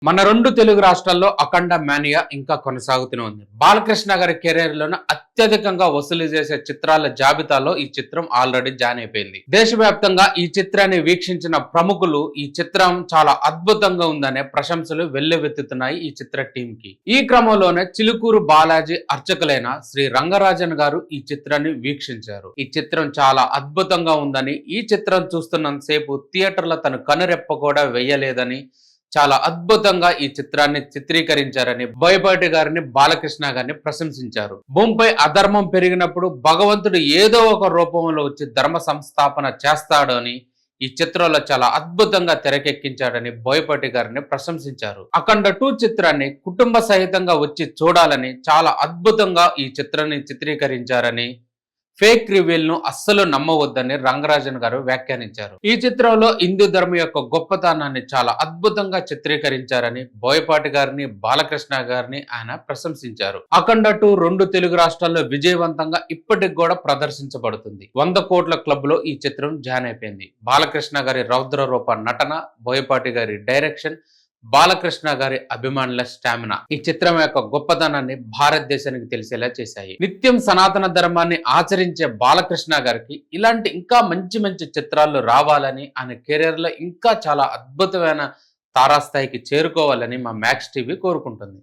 మన రెండు తెలుగు రాష్ట్రాల్లో అఖండ మానియా ఇంకా కొనసాగుతూనే ఉంది. బాలకృష్ణ గారి కెరీర్ లోనే అత్యధికంగా వసూలు చేసే చిత్రాల జాబితాలో ఈ చిత్రం ఆల్రెడీ జాయిన్ అయిపోయింది. దేశవ్యాప్తంగా ఈ చిత్రాన్ని వీక్షించిన ప్రముఖులు ఈ చిత్రం చాలా అద్భుతంగా ఉందనే ప్రశంసలు వెల్లువెత్తుతున్నాయి ఈ చిత్ర టీం కి. ఈ క్రమంలోనే చిలుకూరు బాలాజీ అర్చకులైన శ్రీ రంగరాజన్ గారు ఈ చిత్రాన్ని వీక్షించారు. ఈ చిత్రం చాలా అద్భుతంగా ఉందని, ఈ చిత్రం చూస్తున్నంతసేపు థియేటర్లో తను కనురెప్ప కూడా వెయ్యలేదని, చాలా అద్భుతంగా ఈ చిత్రాన్ని చిత్రీకరించారని బోయపాటి గారిని, బాలకృష్ణ గారిని ప్రశంసించారు. భూమిపై అధర్మం పెరిగినప్పుడు భగవంతుడు ఏదో ఒక రూపంలో వచ్చి ధర్మ సంస్థాపన చేస్తాడు అని ఈ చిత్రంలో చాలా అద్భుతంగా తెరకెక్కించాడని బోయపాటి గారిని ప్రశంసించారు. అఖండ 2 చిత్రాన్ని కుటుంబ సహితంగా వచ్చి చూడాలని, చాలా అద్భుతంగా ఈ చిత్రాన్ని చిత్రీకరించారని, ఫేక్ రివీల్ ను అస్సలు నమ్మవద్దని రంగరాజన్ గారు వ్యాఖ్యానించారు. ఈ చిత్రంలో హిందూ ధర్మం యొక్క గొప్పతనాన్ని చాలా అద్భుతంగా చిత్రీకరించారని బోయపాటి గారిని, బాలకృష్ణ గారిని ఆయన ప్రశంసించారు. అఖండ 2 రెండు తెలుగు రాష్ట్రాల్లో విజయవంతంగా ఇప్పటికి కూడా ప్రదర్శించబడుతుంది. 100 కోట్ల క్లబ్ లో ఈ చిత్రం జాయిన్ అయిపోయింది. బాలకృష్ణ గారి రౌద్ర రూప నటన, బోయపాటి గారి డైరెక్షన్, బాలకృష్ణ గారి అభిమానుల స్టామినా ఈ చిత్రం యొక్క గొప్పతనాన్ని భారతదేశానికి తెలిసేలా చేశాయి. నిత్యం సనాతన ధర్మాన్ని ఆచరించే బాలకృష్ణ గారికి ఇలాంటి ఇంకా మంచి మంచి చిత్రాలు రావాలని, ఆయన కెరీర్ లో ఇంకా చాలా అద్భుతమైన తారాస్థాయికి చేరుకోవాలని మా మ్యాక్స్ టీవీ కోరుకుంటుంది.